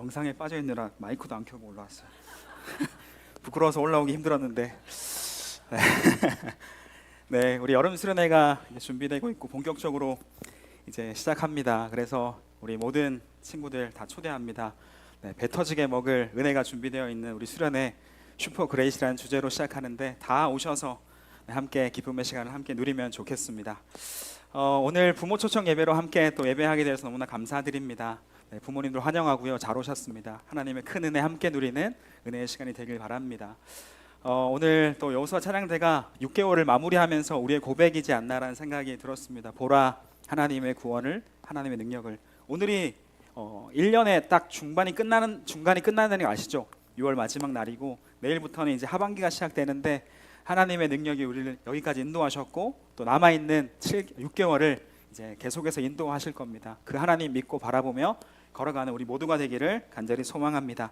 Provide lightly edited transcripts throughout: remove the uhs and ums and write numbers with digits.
영상에 빠져 있느라 마이크도 안 켜고 올라왔어요. 부끄러워서 올라오기 힘들었는데. 네, 우리 여름 수련회가 이제 준비되고 있고 본격적으로 이제 시작합니다. 그래서 우리 모든 친구들 다 초대합니다. 네, 배 터지게 먹을 은혜가 준비되어 있는 우리 수련회 슈퍼 그레이시라는 주제로 시작하는데 다 오셔서 함께 기쁨의 시간을 함께 누리면 좋겠습니다. 오늘 부모 초청 예배로 함께 또 예배하게 되어서 너무나 감사드립니다. 네, 부모님들 환영하고요. 잘 오셨습니다. 하나님의 큰 은혜 함께 누리는 은혜의 시간이 되길 바랍니다. 오늘 또 여호수아 찬양대가 6개월을 마무리하면서 우리의 고백이지 않나라는 생각이 들었습니다. 보라 하나님의 구원을, 하나님의 능력을. 오늘이 1년의 딱 중간이 끝나는 거 아시죠? 6월 마지막 날이고 내일부터는 이제 하반기가 시작되는데 하나님의 능력이 우리를 여기까지 인도하셨고 또 남아있는 6개월을 이제 계속해서 인도하실 겁니다. 그 하나님 믿고 바라보며 걸어가는 우리 모두가 되기를 간절히 소망합니다.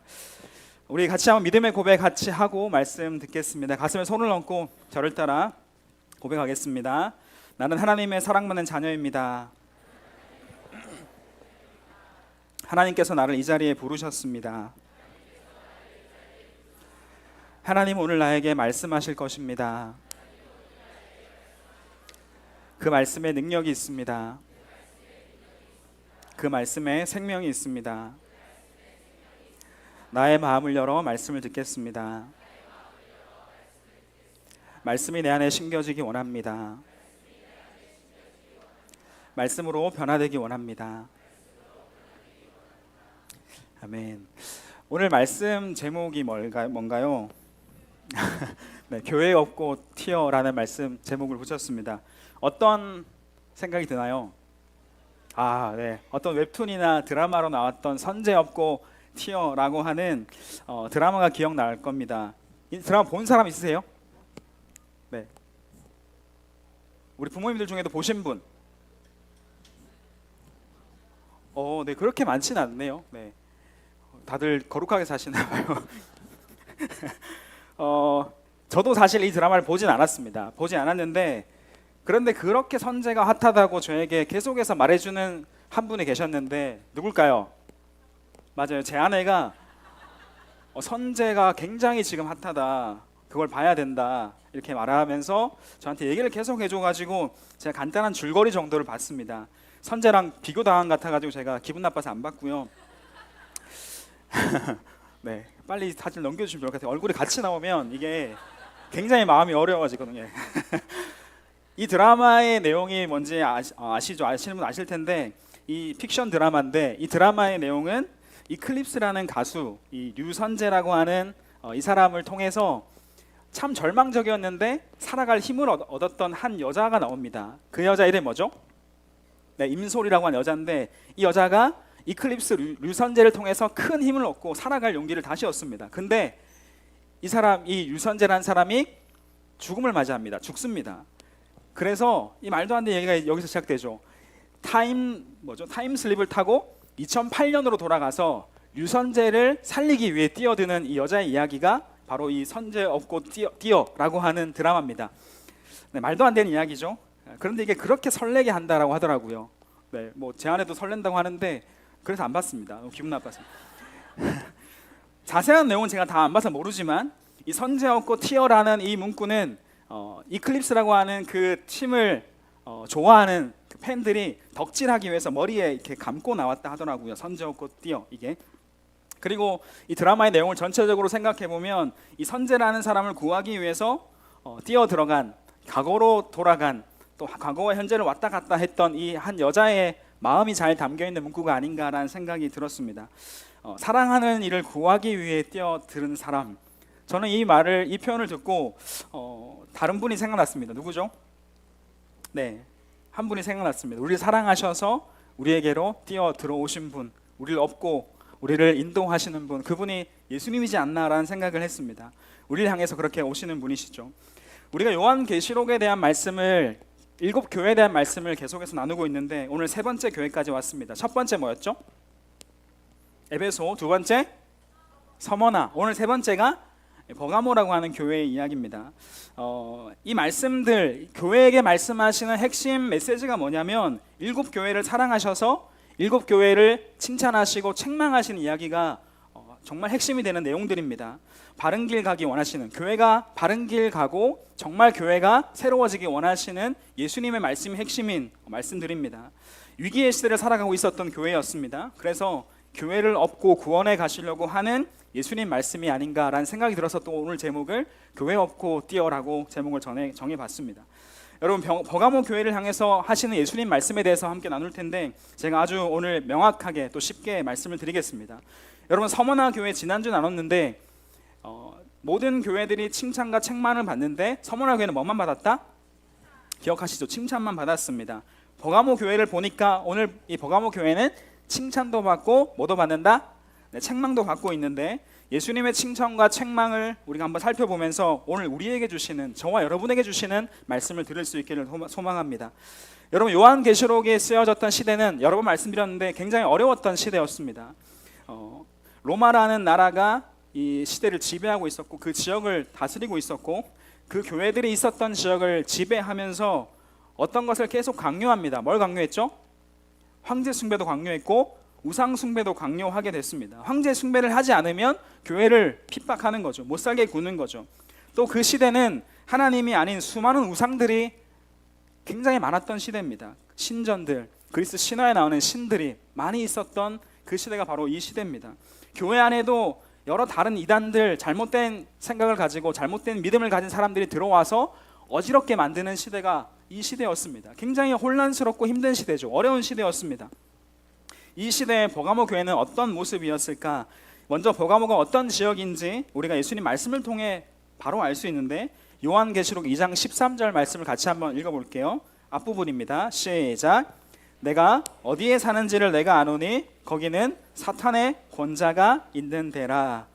우리 같이 한번 믿음의 고백 같이 하고 말씀 듣겠습니다. 가슴에 손을 얹고 저를 따라 고백하겠습니다. 나는 하나님의 사랑받는 자녀입니다. 하나님께서 나를 이 자리에 부르셨습니다. 하나님 오늘 나에게 말씀하실 것입니다. 그 말씀에 능력이 있습니다. 그 말씀에 생명이 있습니다. 나의 마음을 열어 말씀을 듣겠습니다. 말씀이 내 안에 심겨지기 원합니다. 말씀으로 변화되기 원합니다. 아멘. 오늘 말씀 제목이 뭔가요? 네, 교회 없고 튀어라는 말씀 제목을 붙였습니다. 어떤 생각이 드나요? 네, 어떤 웹툰이나 드라마로 나왔던 선제 없고 튀어라고 하는 드라마가 기억날 겁니다. 이 드라마 본 사람 있으세요? 네. 우리 부모님들 중에도 보신 분? 네, 그렇게 많지는 않네요. 네. 다들 거룩하게 사시나 봐요. 저도 사실 이 드라마를 보진 않았습니다. 보지 않았는데 그런데 그렇게 선제가 핫하다고 저에게 계속해서 말해주는 한 분이 계셨는데 누굴까요? 맞아요. 제 아내가 선제가 굉장히 지금 핫하다. 그걸 봐야 된다. 이렇게 말하면서 저한테 얘기를 계속 해줘가지고 제가 간단한 줄거리 정도를 봤습니다. 선제랑 비교당한 것 같아가지고 제가 기분 나빠서 안 봤고요. 네, 빨리 사진 넘겨주시면 좋을 것 같아요. 얼굴이 같이 나오면 이게 굉장히 마음이 어려워지거든요. 이 드라마의 내용이 뭔지 아시죠? 아시는 분 아실 텐데 이 픽션 드라마인데 이 드라마의 내용은 이클립스라는 가수, 이 류선재라고 하는 이 사람을 통해서 참 절망적이었는데 살아갈 힘을 얻었던 한 여자가 나옵니다. 그 여자 이름이 뭐죠? 네, 임솔이라고 하는 여자인데 이 여자가 이클립스 류선재를 통해서 큰 힘을 얻고 살아갈 용기를 다시 얻습니다. 근데 이 류선재라는 사람이 죽음을 맞이합니다. 죽습니다. 그래서 이 말도 안 되는 얘기가 여기서 시작되죠. 타임슬립을 타고 2008년으로 돌아가서 류선재를 살리기 위해 뛰어드는 이 여자의 이야기가 바로 이 선재 없고 뛰어라고 하는 드라마입니다. 네, 말도 안 되는 이야기죠. 그런데 이게 그렇게 설레게 한다라고 하더라고요. 네, 제 아내도 설렌다고 하는데 그래서 안 봤습니다. 기분 나빠서. 자세한 내용은 제가 다 안 봐서 모르지만 이 선재 없고 튀어라는 이 문구는 이클립스라고 하는 그 팀을 좋아하는 그 팬들이 덕질하기 위해서 머리에 이렇게 감고 나왔다 하더라고요. 선재 없고 튀어 이게. 그리고 이 드라마의 내용을 전체적으로 생각해 보면 이 선재라는 사람을 구하기 위해서 뛰어 들어간 과거로 돌아간 또 과거와 현재를 왔다 갔다 했던 이 한 여자의 마음이 잘 담겨 있는 문구가 아닌가라는 생각이 들었습니다. 사랑하는 이를 구하기 위해 뛰어드는 사람. 저는 이 표현을 듣고 다른 분이 생각났습니다. 누구죠? 네, 한 분이 생각났습니다. 우리를 사랑하셔서 우리에게로 뛰어 들어오신 분, 우리를 업고 우리를 인도하시는 분, 그분이 예수님이지 않나라는 생각을 했습니다. 우리를 향해서 그렇게 오시는 분이시죠. 우리가 요한계시록에 대한 말씀을 7교회에 대한 말씀을 계속해서 나누고 있는데 오늘 3번째 교회까지 왔습니다. 첫 번째 뭐였죠? 에베소, 두 번째 서머나, 오늘 3번째가 버가모라고 하는 교회의 이야기입니다. 이 말씀들, 교회에게 말씀하시는 핵심 메시지가 뭐냐면 7교회를 사랑하셔서 7교회를 칭찬하시고 책망하시는 이야기가 정말 핵심이 되는 내용들입니다. 바른 길 가기 원하시는, 교회가 바른 길 가고 정말 교회가 새로워지기 원하시는 예수님의 말씀이 핵심인 말씀드립니다. 위기의 시대를 살아가고 있었던 교회였습니다. 그래서 교회를 업고 구원해 가시려고 하는 예수님 말씀이 아닌가라는 생각이 들어서 또 오늘 제목을 교회 업고 뛰어라고 제목을 정해봤습니다. 여러분, 버가모 교회를 향해서 하시는 예수님 말씀에 대해서 함께 나눌 텐데, 제가 아주 오늘 명확하게 또 쉽게 말씀을 드리겠습니다. 여러분, 서머나 교회 지난주 나눴는데 모든 교회들이 칭찬과 책망을 받는데 서머나 교회는 뭐만 받았다? 기억하시죠? 칭찬만 받았습니다. 버가모 교회를 보니까 오늘 이 버가모 교회는 칭찬도 받고 뭐도 받는다? 네, 책망도 받고 있는데, 예수님의 칭찬과 책망을 우리가 한번 살펴보면서 오늘 우리에게 주시는, 저와 여러분에게 주시는 말씀을 들을 수 있기를 소망합니다. 여러분, 요한계시록에 쓰여졌던 시대는 여러 번 말씀드렸는데 굉장히 어려웠던 시대였습니다. 로마라는 나라가 이 시대를 지배하고 있었고 그 지역을 다스리고 있었고, 그 교회들이 있었던 지역을 지배하면서 어떤 것을 계속 강요합니다. 뭘 강요했죠? 황제 숭배도 강요했고 우상 숭배도 강요하게 됐습니다. 황제 숭배를 하지 않으면 교회를 핍박하는 거죠. 못 살게 구는 거죠. 또 그 시대는 하나님이 아닌 수많은 우상들이 굉장히 많았던 시대입니다. 신전들, 그리스 신화에 나오는 신들이 많이 있었던 그 시대가 바로 이 시대입니다. 교회 안에도 여러 다른 이단들, 잘못된 생각을 가지고 잘못된 믿음을 가진 사람들이 들어와서 어지럽게 만드는 시대가 이 시대였습니다. 굉장히 혼란스럽고 힘든 시대죠. 어려운 시대였습니다. 이 시대의 버가모 교회는 어떤 모습이었을까? 먼저 버가모가 어떤 지역인지 우리가 예수님 말씀을 통해 바로 알 수 있는데, 요한계시록 2장 13절 말씀을 같이 한번 읽어볼게요. 앞부분입니다. 시작. 내가 어디에 사는지를 내가 아노니 거기는 사탄의 권자가 있는 데라.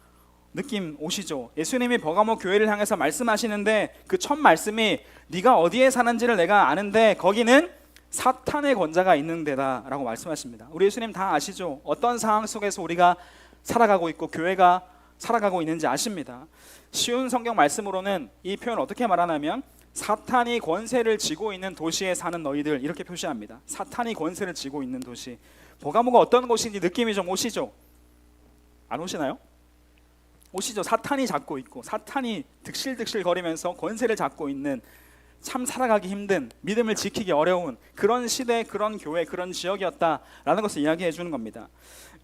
느낌 오시죠? 예수님이 버가모 교회를 향해서 말씀하시는데 그 첫 말씀이 네가 어디에 사는지를 내가 아는데 거기는 사탄의 권자가 있는 데다 라고 말씀하십니다. 우리 예수님 다 아시죠? 어떤 상황 속에서 우리가 살아가고 있고 교회가 살아가고 있는지 아십니다. 쉬운 성경 말씀으로는 이 표현을 어떻게 말하냐면, 사탄이 권세를 쥐고 있는 도시에 사는 너희들, 이렇게 표시합니다. 사탄이 권세를 쥐고 있는 도시. 버가모가 어떤 곳인지 느낌이 좀 오시죠? 안 오시나요? 오시죠? 사탄이 잡고 있고 사탄이 득실득실 거리면서 권세를 잡고 있는, 참 살아가기 힘든, 믿음을 지키기 어려운 그런 시대, 그런 교회, 그런 지역이었다라는 것을 이야기해 주는 겁니다.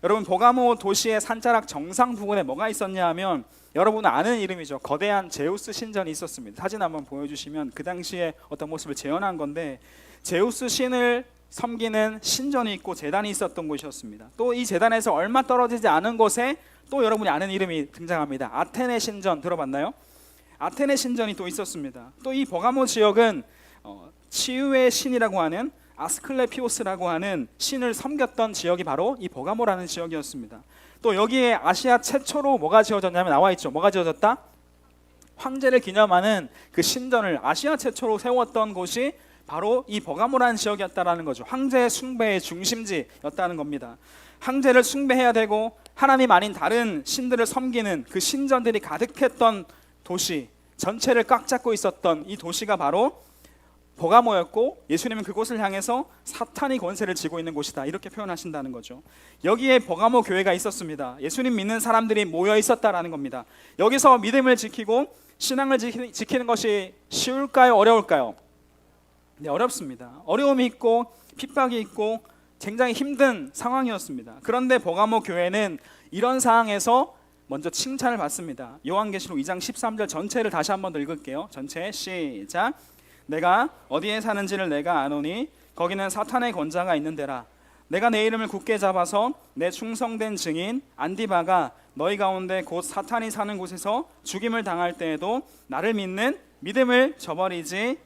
여러분, 버가모 도시의 산자락 정상 부근에 뭐가 있었냐 하면, 여러분은 아는 이름이죠. 거대한 제우스 신전이 있었습니다. 사진 한번 보여주시면 그 당시에 어떤 모습을 재현한 건데, 제우스 신을 섬기는 신전이 있고 제단이 있었던 곳이었습니다. 또 이 제단에서 얼마 떨어지지 않은 곳에 또 여러분이 아는 이름이 등장합니다. 아테네 신전 들어봤나요? 아테네 신전이 또 있었습니다. 또 이 버가모 지역은 치유의 신이라고 하는 아스클레피오스라고 하는 신을 섬겼던 지역이 바로 이 버가모라는 지역이었습니다. 또 여기에 아시아 최초로 뭐가 지어졌냐면 나와 있죠. 뭐가 지어졌다? 황제를 기념하는 그 신전을 아시아 최초로 세웠던 곳이 바로 이 버가모라는 지역이었다라는 거죠. 황제 숭배의 중심지였다는 겁니다. 황제를 숭배해야 되고 하나님 아닌 다른 신들을 섬기는 그 신전들이 가득했던 도시, 전체를 꽉 잡고 있었던 이 도시가 바로 버가모였고, 예수님은 그곳을 향해서 사탄이 권세를 쥐고 있는 곳이다, 이렇게 표현하신다는 거죠. 여기에 버가모 교회가 있었습니다. 예수님 믿는 사람들이 모여 있었다라는 겁니다. 여기서 믿음을 지키고 신앙을 지키는 것이 쉬울까요? 어려울까요? 네, 어렵습니다. 어려움이 있고 핍박이 있고 굉장히 힘든 상황이었습니다. 그런데 버가모 교회는 이런 상황에서 먼저 칭찬을 받습니다. 요한계시록 2장 13절 전체를 다시 한번 더 읽을게요. 전체 시작. 내가 어디에 사는지를 내가 아노니 거기는 사탄의 권자가 있는 데라. 내가 내 이름을 굳게 잡아서 내 충성된 증인 안디바가 너희 가운데 곧 사탄이 사는 곳에서 죽임을 당할 때에도 나를 믿는 믿음을 저버리지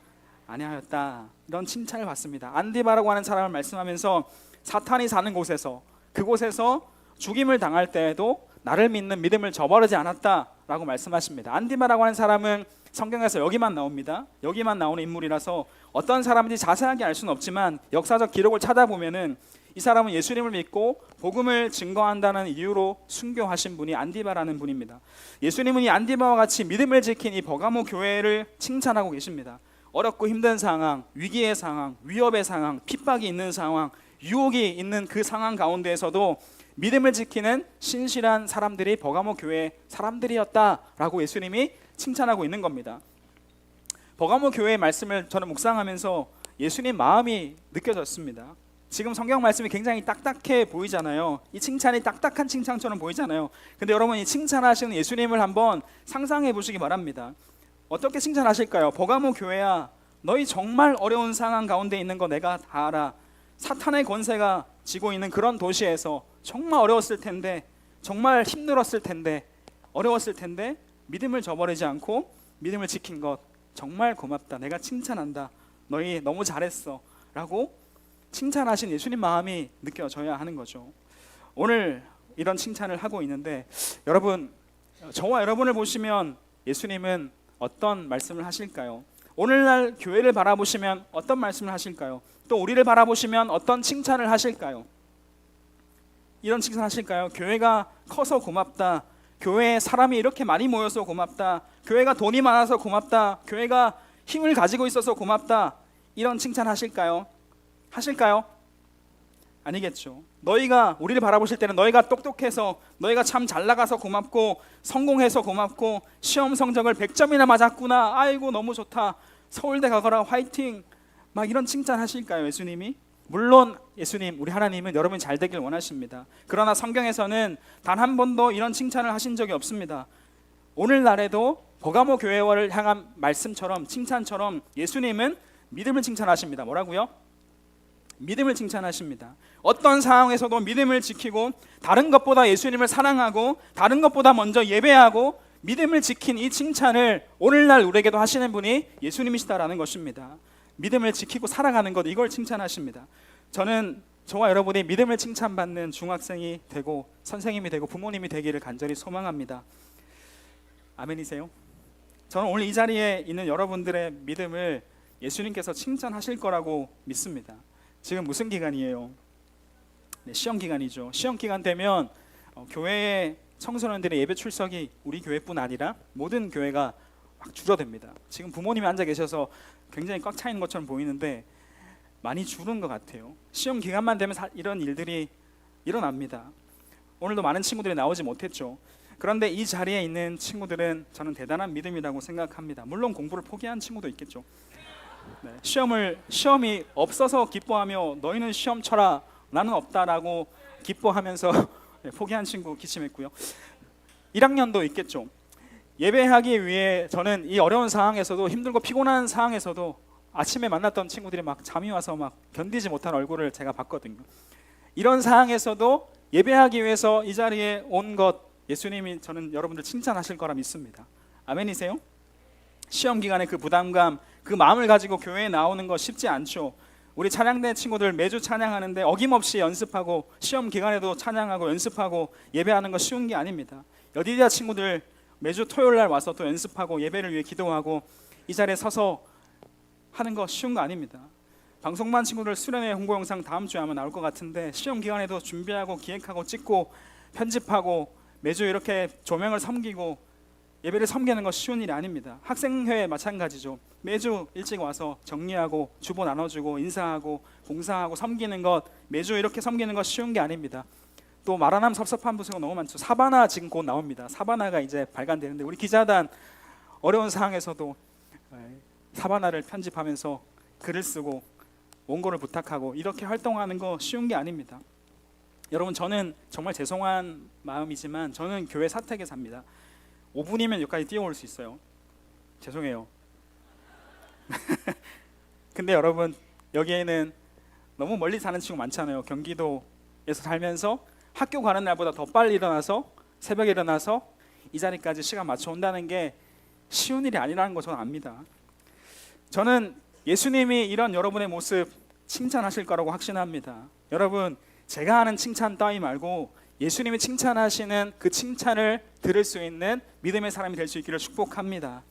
아니하였다. 이런 칭찬을 받습니다. 안디바라고 하는 사람을 말씀하면서 사탄이 사는 곳에서, 그곳에서 죽임을 당할 때에도 나를 믿는 믿음을 저버리지 않았다라고 말씀하십니다. 안디바라고 하는 사람은 성경에서 여기만 나옵니다. 여기만 나오는 인물이라서 어떤 사람인지 자세하게 알 수는 없지만 역사적 기록을 찾아보면은 이 사람은 예수님을 믿고 복음을 증거한다는 이유로 순교하신 분이 안디바라는 분입니다. 예수님은 이 안디바와 같이 믿음을 지킨 이 버가모 교회를 칭찬하고 계십니다. 어렵고 힘든 상황, 위기의 상황, 위협의 상황, 핍박이 있는 상황, 유혹이 있는 그 상황 가운데에서도 믿음을 지키는 신실한 사람들이 버가모 교회 사람들이었다라고 예수님이 칭찬하고 있는 겁니다. 버가모 교회의 말씀을 저는 묵상하면서 예수님 마음이 느껴졌습니다. 지금 성경 말씀이 굉장히 딱딱해 보이잖아요. 이 칭찬이 딱딱한 칭찬처럼 보이잖아요. 근데 여러분, 이 칭찬하시는 예수님을 한번 상상해 보시기 바랍니다. 어떻게 칭찬하실까요? 버가모 교회야, 너희 정말 어려운 상황 가운데 있는 거 내가 다 알아. 사탄의 권세가 지고 있는 그런 도시에서 정말 어려웠을 텐데, 정말 힘들었을 텐데, 어려웠을 텐데 믿음을 저버리지 않고 믿음을 지킨 것 정말 고맙다. 내가 칭찬한다. 너희 너무 잘했어 라고 칭찬하신 예수님 마음이 느껴져야 하는 거죠. 오늘 이런 칭찬을 하고 있는데, 여러분, 저와 여러분을 보시면 예수님은 어떤 말씀을 하실까요? 오늘날 교회를 바라보시면 어떤 말씀을 하실까요? 또 우리를 바라보시면 어떤 칭찬을 하실까요? 이런 칭찬 하실까요? 교회가 커서 고맙다. 교회에 사람이 이렇게 많이 모여서 고맙다. 교회가 돈이 많아서 고맙다. 교회가 힘을 가지고 있어서 고맙다. 이런 칭찬 하실까요? 하실까요? 아니겠죠. 너희가 우리를 바라보실 때는 너희가 똑똑해서, 너희가 참 잘 나가서 고맙고, 성공해서 고맙고, 시험 성적을 100점이나 맞았구나, 아이고 너무 좋다, 서울대 가거라, 화이팅, 막 이런 칭찬 하실까요? 예수님이? 물론 예수님, 우리 하나님은 여러분이 잘 되길 원하십니다. 그러나 성경에서는 단 한 번도 이런 칭찬을 하신 적이 없습니다. 오늘날에도 버가모 교회를 향한 말씀처럼, 칭찬처럼 예수님은 믿음을 칭찬하십니다. 뭐라고요? 믿음을 칭찬하십니다. 어떤 상황에서도 믿음을 지키고, 다른 것보다 예수님을 사랑하고, 다른 것보다 먼저 예배하고 믿음을 지킨 이 칭찬을 오늘날 우리에게도 하시는 분이 예수님이시다라는 것입니다. 믿음을 지키고 살아가는 것, 이걸 칭찬하십니다. 저는 저와 여러분이 믿음을 칭찬받는 중학생이 되고 선생님이 되고 부모님이 되기를 간절히 소망합니다. 아멘이세요? 저는 오늘 이 자리에 있는 여러분들의 믿음을 예수님께서 칭찬하실 거라고 믿습니다. 지금 무슨 기간이에요? 네, 시험 기간이죠. 시험 기간 되면 교회의 청소년들의 예배 출석이 우리 교회뿐 아니라 모든 교회가 막 줄어듭니다. 지금 부모님이 앉아 계셔서 굉장히 꽉 차 있는 것처럼 보이는데 많이 줄은 것 같아요. 시험 기간만 되면 이런 일들이 일어납니다. 오늘도 많은 친구들이 나오지 못했죠. 그런데 이 자리에 있는 친구들은 저는 대단한 믿음이라고 생각합니다. 물론 공부를 포기한 친구도 있겠죠. 네, 시험이 없어서 기뻐하며 너희는 시험 쳐라, 나는 없다라고 기뻐하면서 포기한 친구 기침했고요. 1학년도 있겠죠. 예배하기 위해 저는 이 어려운 상황에서도, 힘들고 피곤한 상황에서도 아침에 만났던 친구들이 막 잠이 와서 막 견디지 못한 얼굴을 제가 봤거든요. 이런 상황에서도 예배하기 위해서 이 자리에 온 것, 예수님이 저는 여러분들 칭찬하실 거라 믿습니다. 아멘이세요? 시험 기간에 그 부담감, 그 마음을 가지고 교회에 나오는 거 쉽지 않죠. 우리 찬양대 친구들 매주 찬양하는데 어김없이 연습하고, 시험 기간에도 찬양하고 연습하고 예배하는 거 쉬운 게 아닙니다. 여디디아 친구들 매주 토요일 날 와서 또 연습하고 예배를 위해 기도하고 이 자리에 서서 하는 거 쉬운 거 아닙니다. 방송반 친구들 수련회 홍보 영상 다음 주에 아마 나올 것 같은데, 시험 기간에도 준비하고 기획하고 찍고 편집하고 매주 이렇게 조명을 섬기고 예배를 섬기는 거 쉬운 일이 아닙니다. 학생회에 마찬가지죠. 매주 일찍 와서 정리하고 주보 나눠주고 인사하고 봉사하고 섬기는 것, 매주 이렇게 섬기는 거 쉬운 게 아닙니다. 또 말하면 섭섭한 부서가 너무 많죠. 사바나 지금 곧 나옵니다. 사바나가 이제 발간되는데, 우리 기자단 어려운 상황에서도 사바나를 편집하면서 글을 쓰고 원고를 부탁하고 이렇게 활동하는 거 쉬운 게 아닙니다. 여러분, 저는 정말 죄송한 마음이지만 저는 교회 사택에 삽니다. 5분이면 여기까지 뛰어올 수 있어요. 죄송해요. 근데 여러분, 여기에는 너무 멀리 사는 친구 많잖아요. 경기도에서 살면서 학교 가는 날보다 더 빨리 일어나서, 새벽에 일어나서 이 자리까지 시간 맞춰 온다는 게 쉬운 일이 아니라는 거 저는 압니다. 저는 예수님이 이런 여러분의 모습 칭찬하실 거라고 확신합니다. 여러분, 제가 하는 칭찬 따위 말고 예수님이 칭찬하시는 그 칭찬을 들을 수 있는 믿음의 사람이 될 수 있기를 축복합니다.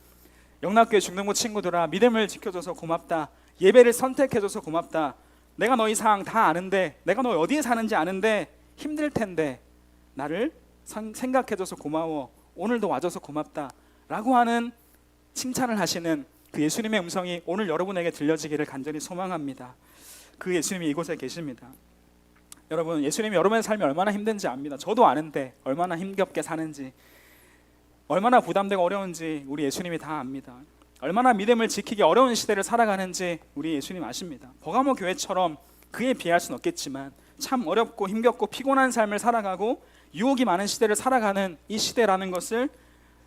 영락교회 중등부 친구들아, 믿음을 지켜줘서 고맙다. 예배를 선택해줘서 고맙다. 내가 너희 상황 다 아는데, 내가 너 어디에 사는지 아는데 힘들 텐데 나를 생각해줘서 고마워. 오늘도 와줘서 고맙다 라고 하는 칭찬을 하시는 그 예수님의 음성이 오늘 여러분에게 들려지기를 간절히 소망합니다. 그 예수님이 이곳에 계십니다. 여러분, 예수님이 여러분의 삶이 얼마나 힘든지 압니다. 저도 아는데 얼마나 힘겹게 사는지, 얼마나 부담되고 어려운지 우리 예수님이 다 압니다. 얼마나 믿음을 지키기 어려운 시대를 살아가는지 우리 예수님 아십니다. 버가모 교회처럼 그에 비할 수는 없겠지만 참 어렵고 힘겹고 피곤한 삶을 살아가고 유혹이 많은 시대를 살아가는 이 시대라는 것을,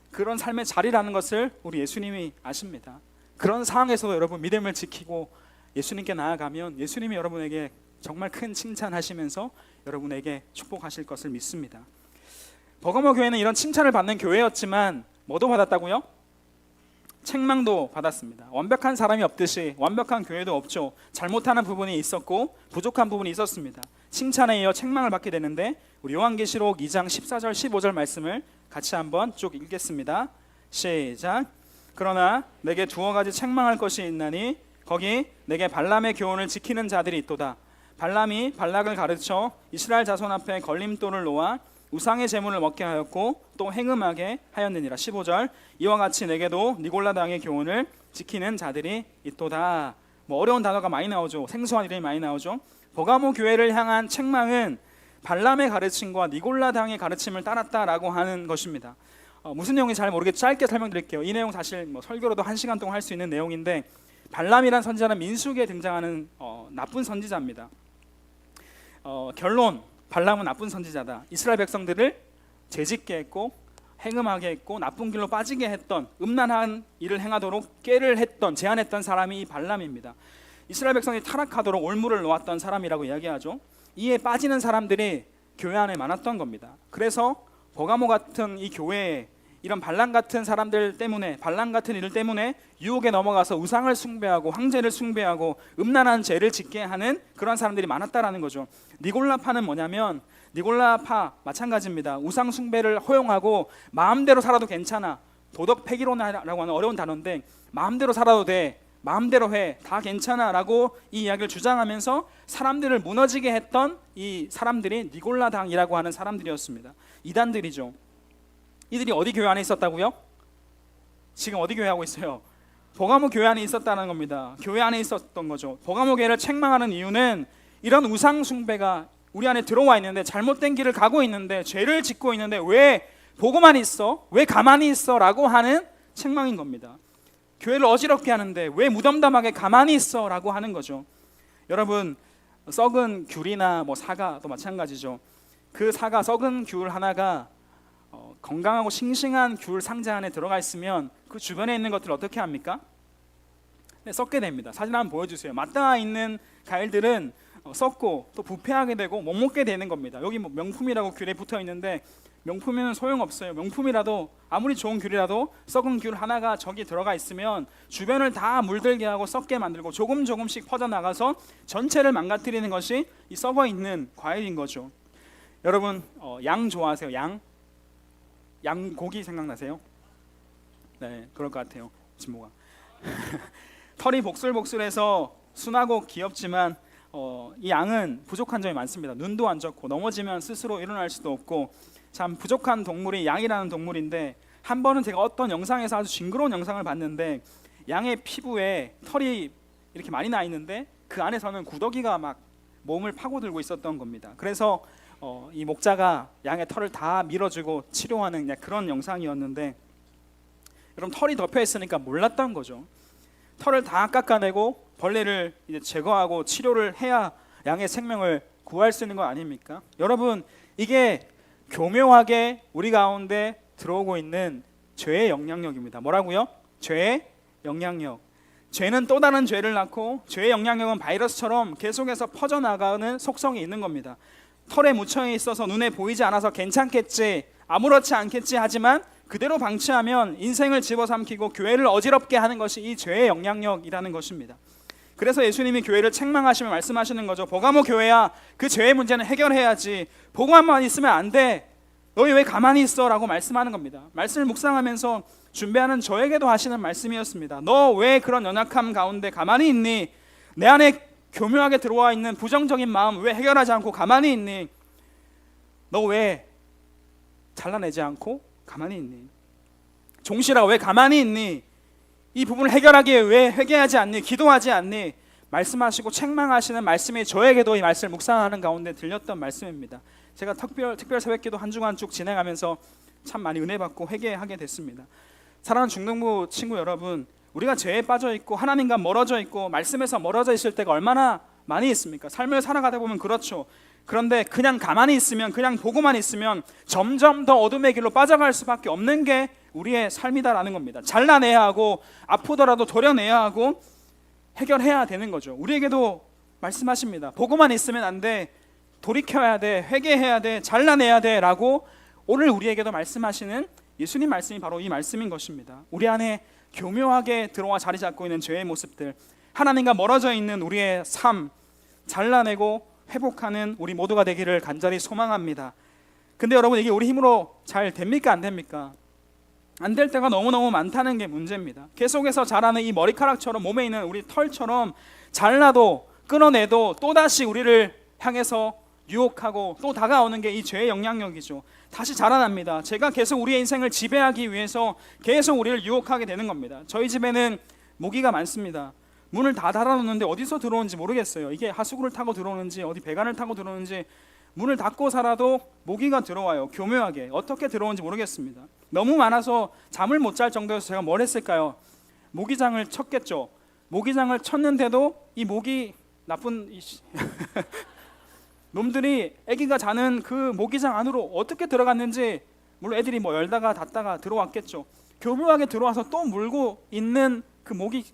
그런 삶의 자리라는 것을 우리 예수님이 아십니다. 그런 상황에서도 여러분 믿음을 지키고 예수님께 나아가면 예수님이 여러분에게 정말 큰 칭찬하시면서 여러분에게 축복하실 것을 믿습니다. 버가모 교회는 이런 칭찬을 받는 교회였지만 뭐도 받았다고요? 책망도 받았습니다. 완벽한 사람이 없듯이 완벽한 교회도 없죠. 잘못하는 부분이 있었고 부족한 부분이 있었습니다. 칭찬에 이어 책망을 받게 되는데 우리 요한계시록 2장 14절 15절 말씀을 같이 한번 쭉 읽겠습니다. 시작. 그러나 내게 두어 가지 책망할 것이 있나니 거기 내게 발람의 교훈을 지키는 자들이 있도다. 발람이 발락을 가르쳐 이스라엘 자손 앞에 걸림돌을 놓아 우상의 제물을 먹게 하였고 또 행음하게 하였느니라. 15절. 이와 같이 내게도 니골라 당의 교훈을 지키는 자들이 있도다. 뭐 어려운 단어가 많이 나오죠. 생소한 이름이 많이 나오죠. 버가모 교회를 향한 책망은 발람의 가르침과 니골라 당의 가르침을 따랐다라고 하는 것입니다. 무슨 내용인지 잘 모르겠지만 짧게 설명드릴게요. 이 내용 사실 설교로도 1시간 동안 할 수 있는 내용인데, 발람이란 선지자는 민수기에 등장하는 나쁜 선지자입니다. 결론, 발람은 나쁜 선지자다. 이스라엘 백성들을 죄짓게 했고 행음하게 했고 나쁜 길로 빠지게 했던, 음란한 일을 행하도록 꾀를 했던, 제안했던 사람이 이 발람입니다. 이스라엘 백성이 타락하도록 올무를 놓았던 사람이라고 이야기하죠. 이에 빠지는 사람들이 교회 안에 많았던 겁니다. 그래서 버가모 같은 이 교회에 이런 발람 같은 사람들 때문에, 발람 같은 일 때문에 유혹에 넘어가서 우상을 숭배하고 황제를 숭배하고 음란한 죄를 짓게 하는 그런 사람들이 많았다라는 거죠. 니골라파는 뭐냐면, 니골라파 마찬가지입니다. 우상 숭배를 허용하고 마음대로 살아도 괜찮아, 도덕 폐기론이라고 하는 어려운 단어인데, 마음대로 살아도 돼, 마음대로 해, 다 괜찮아 라고 이 이야기를 주장하면서 사람들을 무너지게 했던 이 사람들이 니골라당이라고 하는 사람들이었습니다. 이단들이죠. 이들이 어디 교회 안에 있었다고요? 지금 어디 교회 하고 있어요? 버가모 교회 안에 있었다는 겁니다. 교회 안에 있었던 거죠. 버가모 교회를 책망하는 이유는 이런 우상 숭배가 우리 안에 들어와 있는데, 잘못된 길을 가고 있는데, 죄를 짓고 있는데 왜 보고만 있어? 왜 가만히 있어? 라고 하는 책망인 겁니다. 교회를 어지럽게 하는데 왜 무덤덤하게 가만히 있어? 라고 하는 거죠. 여러분, 썩은 귤이나 사과도 마찬가지죠. 그 사과, 썩은 귤 하나가 건강하고 싱싱한 귤 상자 안에 들어가 있으면 그 주변에 있는 것들을 어떻게 합니까? 네, 썩게 됩니다. 사진 한번 보여주세요. 맞닿아 있는 과일들은 썩고 또 부패하게 되고 못 먹게 되는 겁니다. 여기 명품이라고 귤에 붙어 있는데 명품이면 소용없어요. 명품이라도, 아무리 좋은 귤이라도 썩은 귤 하나가 저기 들어가 있으면 주변을 다 물들게 하고 썩게 만들고 조금씩 퍼져나가서 전체를 망가뜨리는 것이 이 썩어 있는 과일인 거죠. 여러분, 양 좋아하세요? 양고기 생각나세요? 네, 그럴 것 같아요. 진모가 털이 복슬복슬해서 순하고 귀엽지만 이 양은 부족한 점이 많습니다. 눈도 안 좋고 넘어지면 스스로 일어날 수도 없고 참 부족한 동물이 양이라는 동물인데, 한 번은 제가 어떤 영상에서 아주 징그러운 영상을 봤는데, 양의 피부에 털이 이렇게 많이 나 있는데 그 안에서는 구더기가 막 몸을 파고들고 있었던 겁니다. 그래서 이 목자가 양의 털을 다 밀어주고 치료하는 그런 영상이었는데, 여러분, 털이 덮여 있으니까 몰랐던 거죠. 털을 다 깎아내고 벌레를 이제 제거하고 치료를 해야 양의 생명을 구할 수 있는 거 아닙니까? 여러분, 이게 교묘하게 우리 가운데 들어오고 있는 죄의 영향력입니다. 뭐라고요? 죄의 영향력. 죄는 또 다른 죄를 낳고, 죄의 영향력은 바이러스처럼 계속해서 퍼져나가는 속성이 있는 겁니다. 털에 묻혀 있어서 눈에 보이지 않아서 괜찮겠지, 아무렇지 않겠지 하지만 그대로 방치하면 인생을 집어삼키고 교회를 어지럽게 하는 것이 이 죄의 영향력이라는 것입니다. 그래서 예수님이 교회를 책망하시며 말씀하시는 거죠. 버가모 교회야, 그 죄의 문제는 해결해야지, 보고만 있으면 안 돼, 너희 왜 가만히 있어? 라고 말씀하는 겁니다. 말씀을 묵상하면서 준비하는 저에게도 하시는 말씀이었습니다. 너 왜 그런 연약함 가운데 가만히 있니? 내 안에 교묘하게 들어와 있는 부정적인 마음 왜 해결하지 않고 가만히 있니? 너 왜 잘라내지 않고 가만히 있니? 종실아, 왜 가만히 있니? 이 부분을 해결하기 위해 왜 회개하지 않니? 기도하지 않니? 말씀하시고 책망하시는 말씀이 저에게도 이 말씀을 묵상하는 가운데 들렸던 말씀입니다. 제가 특별 새벽기도 한 주간 쭉 진행하면서 참 많이 은혜 받고 회개하게 됐습니다. 사랑하는 중등부 친구 여러분, 우리가 죄에 빠져 있고 하나님과 멀어져 있고 말씀에서 멀어져 있을 때가 얼마나 많이 있습니까? 삶을 살아가다 보면 그렇죠. 그런데 그냥 가만히 있으면, 그냥 보고만 있으면 점점 더 어둠의 길로 빠져갈 수밖에 없는 게 우리의 삶이다라는 겁니다. 잘라내야 하고 아프더라도 도려내야 하고 해결해야 되는 거죠. 우리에게도 말씀하십니다. 보고만 있으면 안 돼, 돌이켜야 돼, 회개해야 돼, 잘라내야 돼 라고 오늘 우리에게도 말씀하시는 예수님 말씀이 바로 이 말씀인 것입니다. 우리 안에 교묘하게 들어와 자리 잡고 있는 죄의 모습들, 하나님과 멀어져 있는 우리의 삶 잘라내고 회복하는 우리 모두가 되기를 간절히 소망합니다. 근데 여러분, 이게 우리 힘으로 잘 됩니까? 안 됩니까? 안 될 때가 너무너무 많다는 게 문제입니다. 계속해서 자라는 이 머리카락처럼 몸에 있는 우리 털처럼 잘라도 끊어내도 또다시 우리를 향해서 유혹하고 또 다가오는 게 이 죄의 영향력이죠. 다시 자라납니다. 제가 계속 우리의 인생을 지배하기 위해서 계속 우리를 유혹하게 되는 겁니다. 저희 집에는 모기가 많습니다. 문을 다 닫아놓는데 어디서 들어오는지 모르겠어요. 이게 하수구를 타고 들어오는지 어디 배관을 타고 들어오는지, 문을 닫고 살아도 모기가 들어와요. 교묘하게 어떻게 들어오는지 모르겠습니다. 너무 많아서 잠을 못 잘 정도여서 제가 뭘 했을까요? 모기장을 쳤겠죠. 모기장을 쳤는데도 이 모기 나쁜 놈들이 아기가 자는 그 모기장 안으로 어떻게 들어갔는지, 물론 애들이 뭐 열다가 닫다가 들어왔겠죠. 교묘하게 들어와서 또 물고 있는 그 모기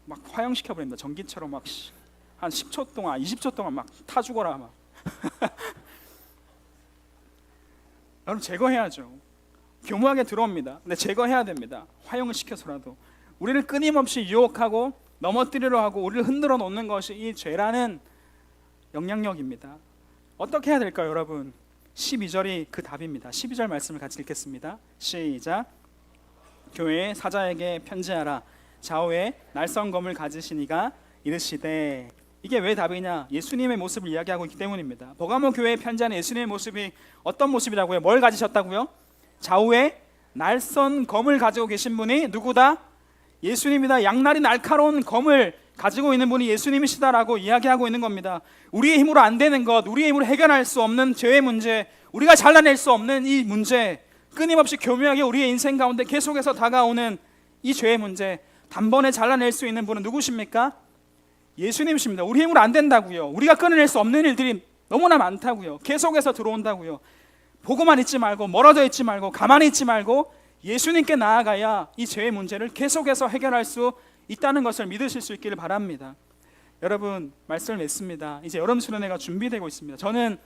막 화형시켜 버립니다. 전기처럼 막 한 10초 동안 20초 동안 막 타 죽어라 막. 여러분, 제거해야죠. 교묘하게 들어옵니다. 근데 제거해야 됩니다. 화형을 시켜서라도. 우리를 끊임없이 유혹하고 넘어뜨리려 하고 우리를 흔들어 놓는 것이 이 죄라는 영향력입니다. 어떻게 해야 될까요, 여러분? 12절이 그 답입니다. 12절 말씀을 같이 읽겠습니다. 시작. 교회의 사자에게 편지하라. 좌우에 날성검을 가지시니가 이르시되. 이게 왜 답이냐? 예수님의 모습을 이야기하고 있기 때문입니다. 버가모 교회에 편지하는 예수님의 모습이 어떤 모습이라고요? 뭘 가지셨다고요? 좌우에 날선 검을 가지고 계신 분이 누구다? 예수님이다. 양날이 날카로운 검을 가지고 있는 분이 예수님이시다라고 이야기하고 있는 겁니다. 우리의 힘으로 안 되는 것, 우리의 힘으로 해결할 수 없는 죄의 문제, 우리가 잘라낼 수 없는 이 문제, 끊임없이 교묘하게 우리의 인생 가운데 계속해서 다가오는 이 죄의 문제, 단번에 잘라낼 수 있는 분은 누구십니까? 예수님이십니다. 우리 힘으로 안 된다고요. 우리가 끊어낼 수 없는 일들이 너무나 많다고요. 계속해서 들어온다고요. 보고만 있지 말고, 멀어져 있지 말고, 가만히 있지 말고 예수님께 나아가야 이 죄의 문제를 계속해서 해결할 수 있다는 것을 믿으실 수 있기를 바랍니다. 여러분, 말씀을 맺습니다. 이제 여름 수련회가 준비되고 있습니다. 저는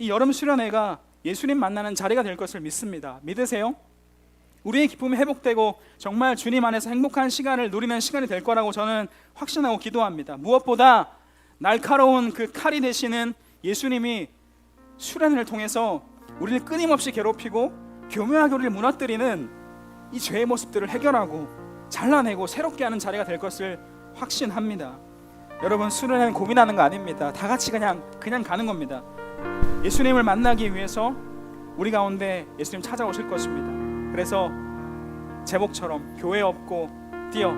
이 여름 수련회가 예수님 만나는 자리가 될 것을 믿습니다. 믿으세요? 우리의 기쁨이 회복되고 정말 주님 안에서 행복한 시간을 누리는 시간이 될 거라고 저는 확신하고 기도합니다. 무엇보다 날카로운 그 칼이 되시는 예수님이 수련회를 통해서 우리를 끊임없이 괴롭히고 교묘하게 우리를 무너뜨리는 이 죄의 모습들을 해결하고 잘라내고 새롭게 하는 자리가 될 것을 확신합니다. 여러분, 수련회는 고민하는 거 아닙니다. 다 같이 그냥 가는 겁니다. 예수님을 만나기 위해서 우리 가운데 예수님 찾아오실 것입니다. 그래서 제목처럼 교회 없고 뛰어,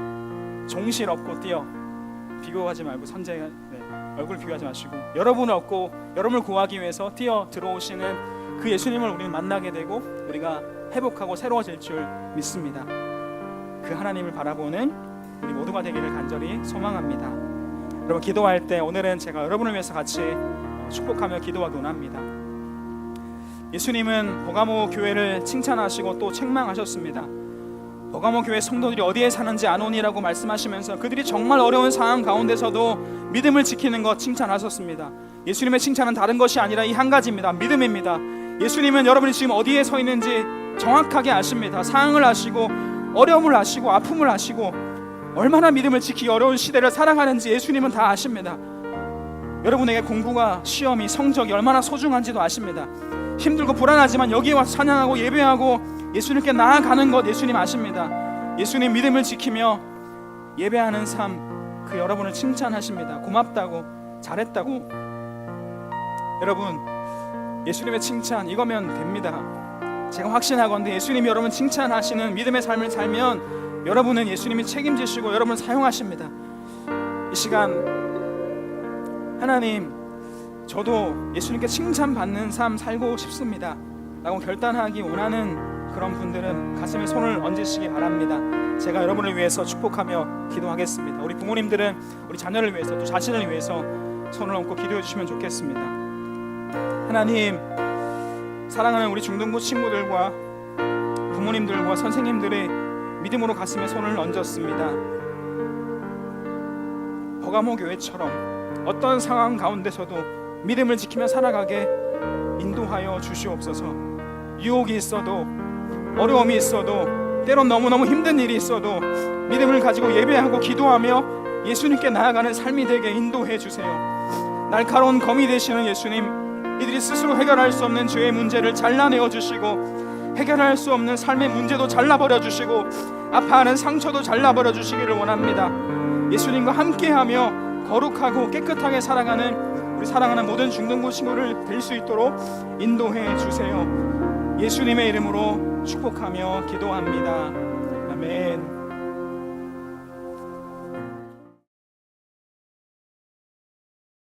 종실 없고 뛰어, 비교하지 말고 얼굴 비교하지 마시고 여러분을 얻고 여러분을 구하기 위해서 뛰어 들어오시는 그 예수님을 우리는 만나게 되고 우리가 회복하고 새로워질 줄 믿습니다. 그 하나님을 바라보는 우리 모두가 되기를 간절히 소망합니다. 여러분, 기도할 때 오늘은 제가 여러분을 위해서 같이 축복하며 기도하기 원합니다. 예수님은 버가모 교회를 칭찬하시고 또 책망하셨습니다. 버가모 교회 성도들이 어디에 사는지 아노니라고 말씀하시면서 그들이 정말 어려운 상황 가운데서도 믿음을 지키는 것 칭찬하셨습니다. 예수님의 칭찬은 다른 것이 아니라 이 한 가지입니다. 믿음입니다. 예수님은 여러분이 지금 어디에 서 있는지 정확하게 아십니다. 상황을 아시고 어려움을 아시고 아픔을 아시고 얼마나 믿음을 지키기 어려운 시대를 살아가는지 예수님은 다 아십니다. 여러분에게 공부가, 시험이, 성적이 얼마나 소중한지도 아십니다. 힘들고 불안하지만 여기에 와서 찬양하고 예배하고 예수님께 나아가는 것 예수님 아십니다. 예수님 믿음을 지키며 예배하는 삶, 그 여러분을 칭찬하십니다. 고맙다고, 잘했다고. 여러분, 예수님의 칭찬 이거면 됩니다. 제가 확신하건대 예수님이 여러분 칭찬하시는 믿음의 삶을 살면 여러분은 예수님이 책임지시고 여러분을 사용하십니다. 이 시간 하나님, 저도 예수님께 칭찬받는 삶 살고 싶습니다 라고 결단하기 원하는 그런 분들은 가슴에 손을 얹으시기 바랍니다. 제가 여러분을 위해서 축복하며 기도하겠습니다. 우리 부모님들은 우리 자녀를 위해서, 또 자신을 위해서 손을 얹고 기도해 주시면 좋겠습니다. 하나님, 사랑하는 우리 중등부 친구들과 부모님들과 선생님들의 믿음으로 가슴에 손을 얹었습니다. 버가모 교회처럼 어떤 상황 가운데서도 믿음을 지키며 살아가게 인도하여 주시옵소서. 유혹이 있어도, 어려움이 있어도, 때론 너무너무 힘든 일이 있어도 믿음을 가지고 예배하고 기도하며 예수님께 나아가는 삶이 되게 인도해 주세요. 날카로운 검이 되시는 예수님, 이들이 스스로 해결할 수 없는 죄의 문제를 잘라내어 주시고 해결할 수 없는 삶의 문제도 잘라버려 주시고 아파하는 상처도 잘라버려 주시기를 원합니다. 예수님과 함께하며 거룩하고 깨끗하게 살아가는 우리 사랑하는 모든 중등부 친구를 될 수 있도록 인도해 주세요. 예수님의 이름으로 축복하며 기도합니다. 아멘.